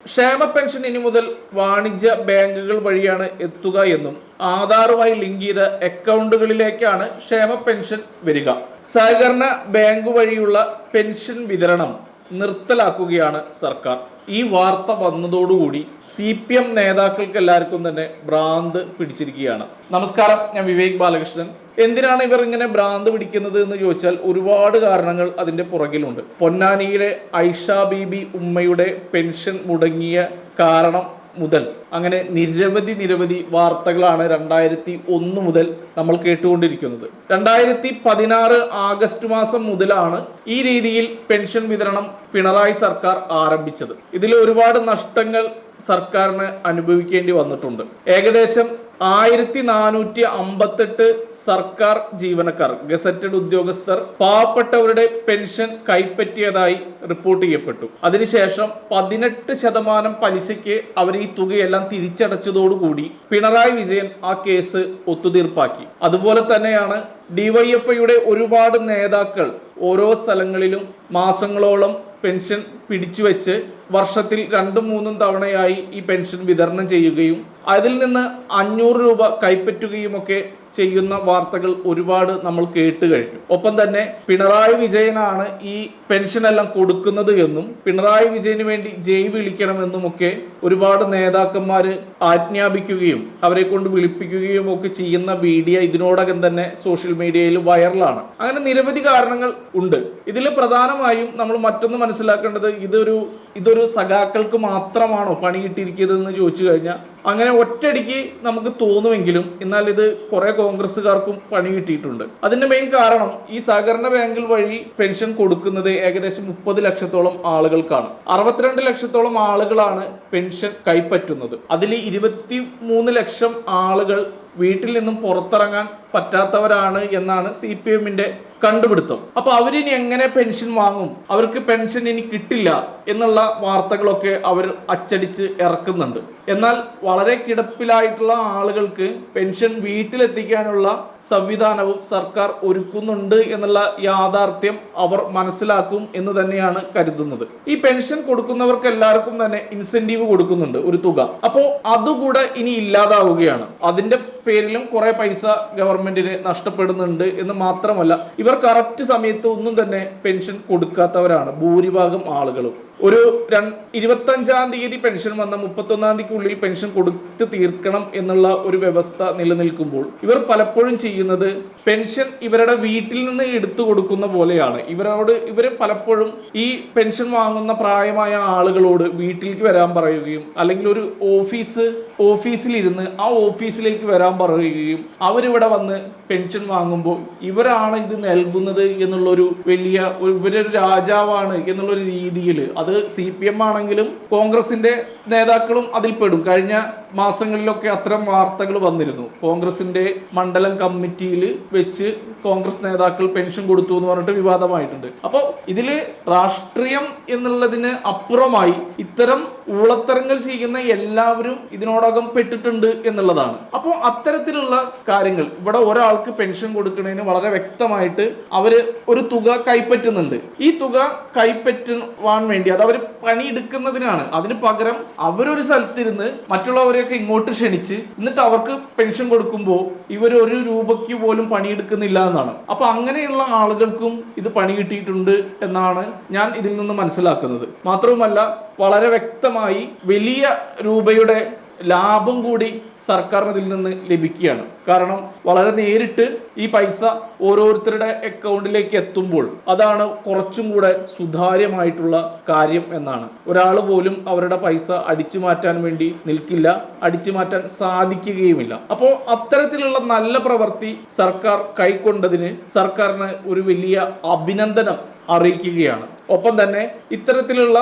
ക്ഷേമ പെൻഷൻ ഇനി മുതൽ വാണിജ്യ ബാങ്കുകൾ വഴിയാണ് എത്തുക എന്നും ആധാറുമായി ലിങ്ക് ചെയ്ത അക്കൗണ്ടുകളിലേക്കാണ് ക്ഷേമ പെൻഷൻ വരിക. സഹകരണ ബാങ്ക് വഴിയുള്ള പെൻഷൻ വിതരണം നിർത്തലാക്കുകയാണ് സർക്കാർ. ഈ വാർത്ത വന്നതോടുകൂടി CPM നേതാക്കൾക്ക് എല്ലാവർക്കും തന്നെ ഭ്രാന്ത് പിടിച്ചിരിക്കുകയാണ്. നമസ്കാരം, ഞാൻ വിവേക് ബാലകൃഷ്ണൻ. എന്തിനാണ് ഇവർ ഇങ്ങനെ ഭ്രാന്ത് പിടിക്കുന്നത് എന്ന് ചോദിച്ചാൽ ഒരുപാട് കാരണങ്ങൾ അതിന്റെ പുറകിലുണ്ട്. പൊന്നാനിയിലെ ഐഷ ബീബി ഉമ്മയുടെ പെൻഷൻ മുടങ്ങിയ കാരണം മുതൽ അങ്ങനെ നിരവധി വാർത്തകളാണ് 2001 മുതൽ നമ്മൾ കേട്ടുകൊണ്ടിരിക്കുന്നത്. 2016 ആഗസ്റ്റ് മാസം മുതലാണ് ഈ രീതിയിൽ പെൻഷൻ വിതരണം പിണറായി സർക്കാർ ആരംഭിച്ചത്. ഇതിൽ ഒരുപാട് നഷ്ടങ്ങൾ സർക്കാരിന് അനുഭവിക്കേണ്ടി വന്നിട്ടുണ്ട്. ഏകദേശം 1458 സർക്കാർ ജീവനക്കാർ, ഗസറ്റഡ് ഉദ്യോഗസ്ഥർ പാവപ്പെട്ടവരുടെ പെൻഷൻ കൈപ്പറ്റിയതായി റിപ്പോർട്ട് ചെയ്യപ്പെട്ടു. അതിനുശേഷം 18% പലിശയ്ക്ക് അവർ ഈ തുകയെല്ലാം തിരിച്ചടച്ചതോടുകൂടി പിണറായി വിജയൻ ആ കേസ് ഒത്തുതീർപ്പാക്കി. അതുപോലെ തന്നെയാണ് DYFIയുടെ ഒരുപാട് നേതാക്കൾ ഓരോ സ്ഥലങ്ങളിലും മാസങ്ങളോളം പെൻഷൻ പിടിച്ചുവെച്ച് വർഷത്തിൽ 2-3 തവണയായി ഈ പെൻഷൻ വിതരണം ചെയ്യുകയും അതിൽ നിന്ന് 500 രൂപ കൈപ്പറ്റുകയും ഒക്കെ ചെയ്യുന്ന വാർത്തകൾ ഒരുപാട് നമ്മൾ കേട്ട് കഴിഞ്ഞു. ഒപ്പം തന്നെ പിണറായി വിജയനാണ് ഈ പെൻഷൻ എല്ലാം കൊടുക്കുന്നത് എന്നും പിണറായി വിജയന് വേണ്ടി ജയ് വിളിക്കണമെന്നും ഒക്കെ ഒരുപാട് നേതാക്കന്മാര് ആജ്ഞാപിക്കുകയും അവരെ കൊണ്ട് വിളിപ്പിക്കുകയും ഒക്കെ ചെയ്യുന്ന വീഡിയോ ഇതിനോടകം തന്നെ സോഷ്യൽ മീഡിയയിൽ വൈറലാണ്. അങ്ങനെ നിരവധി കാരണങ്ങൾ ഉണ്ട്. ഇതിൽ പ്രധാനമായും നമ്മൾ മറ്റൊന്ന് മനസ്സിലാക്കേണ്ടത് ഇതൊരു സഖാക്കൾക്ക് മാത്രമാണോ പണി കിട്ടിയിരിക്കുന്നതെന്ന് ചോദിച്ചു കഴിഞ്ഞാൽ അങ്ങനെ ഒറ്റയടിക്ക് നമുക്ക് തോന്നുമെങ്കിലും എന്നാൽ ഇത് കുറെ കോൺഗ്രസ്സുകാർക്കും പണി കിട്ടിയിട്ടുണ്ട്. അതിന്റെ മെയിൻ കാരണം ഈ സഹകരണ ബാങ്കിൽ വഴി പെൻഷൻ കൊടുക്കുന്നത് ഏകദേശം 30 ലക്ഷത്തോളം ആളുകൾക്കാണ്. 62 ലക്ഷത്തോളം ആളുകളാണ് പെൻഷൻ കൈപ്പറ്റുന്നത്. അതിൽ 23 ലക്ഷം ആളുകൾ വീട്ടിൽ നിന്നും പുറത്തിറങ്ങാൻ പറ്റാത്തവരാണ് എന്നാണ് CPMന്റെ കണ്ടുപിടുത്തം. അപ്പൊ അവരിനി എങ്ങനെ പെൻഷൻ വാങ്ങും, അവർക്ക് പെൻഷൻ ഇനി കിട്ടില്ല എന്നുള്ള വാർത്തകളൊക്കെ അവർ അച്ചടിച്ച് ഇറക്കുന്നുണ്ട്. എന്നാൽ വളരെ കിടപ്പിലായിട്ടുള്ള ആളുകൾക്ക് പെൻഷൻ വീട്ടിലെത്തിക്കാനുള്ള സംവിധാനവും സർക്കാർ ഒരുക്കുന്നുണ്ട് എന്നുള്ള യാഥാർത്ഥ്യം അവർ മനസ്സിലാക്കും എന്ന് തന്നെയാണ് കരുതുന്നത്. ഈ പെൻഷൻ കൊടുക്കുന്നവർക്ക് എല്ലാവർക്കും തന്നെ ഇൻസെന്റീവ് കൊടുക്കുന്നുണ്ട് ഒരു തുക. അപ്പോൾ അതുകൂടെ ഇനി ഇല്ലാതാവുകയാണ്. അതിന്റെ പേരിലും കുറെ പൈസ ഗവൺമെന്റിന് നഷ്ടപ്പെടുന്നുണ്ട് എന്ന് മാത്രമല്ല ഇവർ കറക്റ്റ് സമയത്ത് ഒന്നും തന്നെ പെൻഷൻ കൊടുക്കാത്തവരാണ് ഭൂരിഭാഗം ആളുകളും. ഒരു 25-ാം തീയതി പെൻഷൻ വന്ന 31-ാം തീയതിക്കുള്ളിൽ പെൻഷൻ കൊടുത്ത് തീർക്കണം എന്നുള്ള ഒരു വ്യവസ്ഥ നിലനിൽക്കുമ്പോൾ ഇവർ പലപ്പോഴും ചെയ്യുന്നത് പെൻഷൻ ഇവരുടെ വീട്ടിൽ നിന്ന് എടുത്തു കൊടുക്കുന്ന പോലെയാണ്. ഇവർ പലപ്പോഴും ഈ പെൻഷൻ വാങ്ങുന്ന പ്രായമായ ആളുകളോട് വീട്ടിലേക്ക് വരാൻ പറയുകയും അല്ലെങ്കിൽ ഒരു ഓഫീസിലിരുന്ന് ആ ഓഫീസിലേക്ക് വരാൻ പറയുകയും അവരിവിടെ വന്ന് പെൻഷൻ വാങ്ങുമ്പോൾ ഇവരാണ് ഇത് നൽകുന്നത് എന്നുള്ളൊരു ഇവരൊരു രാജാവാണ് എന്നുള്ളൊരു രീതിയിൽ അത് CPM ആണെങ്കിലും കോൺഗ്രസിന്റെ നേതാക്കളും അതിൽ പെടും. കഴിഞ്ഞ മാസങ്ങളിലൊക്കെ അത്തരം വാർത്തകൾ വന്നിരുന്നു. കോൺഗ്രസിന്റെ മണ്ഡലം കമ്മിറ്റിയിൽ വെച്ച് കോൺഗ്രസ് നേതാക്കൾ പെൻഷൻ കൊടുത്തു എന്ന് പറഞ്ഞിട്ട് വിവാദമായിട്ടുണ്ട്. അപ്പോൾ ഇതില് രാഷ്ട്രീയം എന്നുള്ളതിന് അപ്പുറമായി ഇത്തരം ഊളത്തരങ്ങൾ ചെയ്യുന്ന എല്ലാവരും ഇതിനോടകം പെട്ടിട്ടുണ്ട് എന്നുള്ളതാണ്. അപ്പോൾ അത്തരത്തിലുള്ള കാര്യങ്ങൾ ഇവിടെ ഒരാൾക്ക് പെൻഷൻ കൊടുക്കുന്നതിന് വളരെ വ്യക്തമായിട്ട് അവര് ഒരു തുക കൈപ്പറ്റുന്നുണ്ട്. ഈ തുക കൈപ്പറ്റുവാൻ വേണ്ടി അത് അവർ പണിയെടുക്കുന്നതിനാണ്. അതിന് പകരം അവരൊരു സ്ഥലത്തിരുന്ന് മറ്റുള്ളവരെയൊക്കെ ഇങ്ങോട്ട് ക്ഷണിച്ച് എന്നിട്ട് അവർക്ക് പെൻഷൻ കൊടുക്കുമ്പോൾ ഇവർ 1 രൂപയ്ക്ക് പോലും പണിയെടുക്കുന്നില്ല എന്നാണ്. അപ്പൊ അങ്ങനെയുള്ള ആളുകൾക്കും ഇത് പണി കിട്ടിയിട്ടുണ്ട് എന്നാണ് ഞാൻ ഇതിൽ നിന്ന് മനസ്സിലാക്കുന്നത്. മാത്രവുമല്ല വളരെ വ്യക്തമായി വലിയ രൂപയുടെ ലാഭം കൂടി സർക്കാരിന് ഇതിൽ നിന്ന് ലഭിക്കുകയാണ്. കാരണം വളരെ നേരിട്ട് ഈ പൈസ ഓരോരുത്തരുടെ അക്കൗണ്ടിലേക്ക് എത്തുമ്പോൾ അതാണ് കുറച്ചും കൂടെ സുതാര്യമായിട്ടുള്ള കാര്യം എന്നാണ്. ഒരാൾ പോലും അവരുടെ പൈസ അടിച്ചു മാറ്റാൻ വേണ്ടി നിൽക്കില്ല, അടിച്ചു മാറ്റാൻ സാധിക്കുകയുമില്ല. അപ്പോൾ അത്തരത്തിലുള്ള നല്ല പ്രവൃത്തി സർക്കാർ കൈക്കൊണ്ടതിന് സർക്കാരിന് ഒരു വലിയ അഭിനന്ദനം അറിയിക്കുകയാണ്. ഒപ്പം തന്നെ ഇത്തരത്തിലുള്ള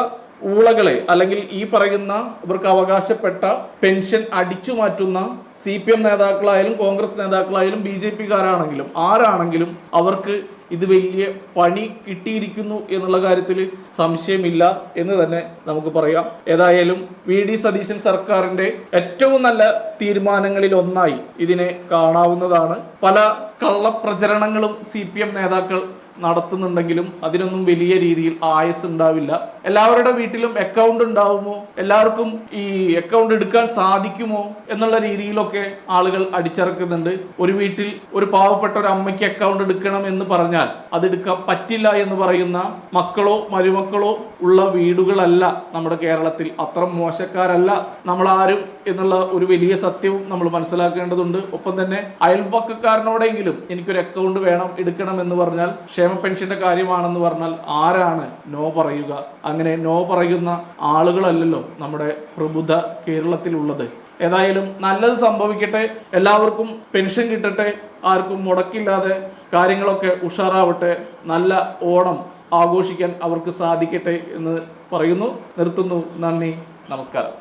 ഊളകളെ അല്ലെങ്കിൽ ഈ പറയുന്ന ഇവർക്ക് അവകാശപ്പെട്ട പെൻഷൻ അടിച്ചു മാറ്റുന്ന CPM നേതാക്കളായാലും കോൺഗ്രസ് നേതാക്കളായാലും BJP-കാരാണെങ്കിലും ആരാണെങ്കിലും അവർക്ക് ഇത് വലിയ പണി കിട്ടിയിരിക്കുന്നു എന്നുള്ള കാര്യത്തിൽ സംശയമില്ല എന്ന് തന്നെ നമുക്ക് പറയാം. ഏതായാലും VD സതീശൻ സർക്കാരിന്റെ ഏറ്റവും നല്ല തീരുമാനങ്ങളിൽ ഒന്നായി ഇതിനെ കാണാവുന്നതാണ്. പല കള്ളപ്രചരണങ്ങളും CPM നേതാക്കൾ നടത്തുന്നുണ്ടെങ്കിലും അതിനൊന്നും വലിയ രീതിയിൽ ആയുസ് ഉണ്ടാവില്ല. എല്ലാവരുടെ വീട്ടിലും അക്കൗണ്ട് ഉണ്ടാവുമോ, എല്ലാവർക്കും ഈ അക്കൗണ്ട് എടുക്കാൻ സാധിക്കുമോ എന്നുള്ള രീതിയിലൊക്കെ ആളുകൾ അടിച്ചിറക്കുന്നുണ്ട്. ഒരു വീട്ടിൽ ഒരു പാവപ്പെട്ട ഒരു അമ്മയ്ക്ക് അക്കൗണ്ട് എടുക്കണം എന്ന് പറഞ്ഞാൽ അത് എടുക്കാൻ പറ്റില്ല എന്ന് പറയുന്ന മക്കളോ മരുമക്കളോ ഉള്ള വീടുകളല്ല നമ്മുടെ കേരളത്തിൽ. അത്ര മോശക്കാരല്ല നമ്മളാരും എന്നുള്ള ഒരു വലിയ സത്യവും നമ്മൾ മനസ്സിലാക്കേണ്ടതുണ്ട്. ഒപ്പം തന്നെ അയൽപക്കക്കാരനോടെങ്കിലും എനിക്കൊരു അക്കൗണ്ട് വേണം, എടുക്കണം എന്ന് പറഞ്ഞാൽ, ക്ഷേമ പെൻഷന്റെ കാര്യമാണെന്ന് പറഞ്ഞാൽ ആരാണ് നോ പറയുക? അങ്ങനെ നോ പറയുന്ന ആളുകളല്ലല്ലോ നമ്മുടെ പ്രബുദ്ധ കേരളത്തിലുള്ളത്. ഏതായാലും നല്ലത് സംഭവിക്കട്ടെ, എല്ലാവർക്കും പെൻഷൻ കിട്ടട്ടെ, ആർക്കും മുടക്കില്ലാതെ കാര്യങ്ങളൊക്കെ ഉഷാറാവട്ടെ, നല്ല ഓണം ആഘോഷിക്കാൻ അവർക്ക് സാധിക്കട്ടെ എന്ന് പറയുന്നു. നിർത്തുന്നു. നന്ദി, നമസ്കാരം.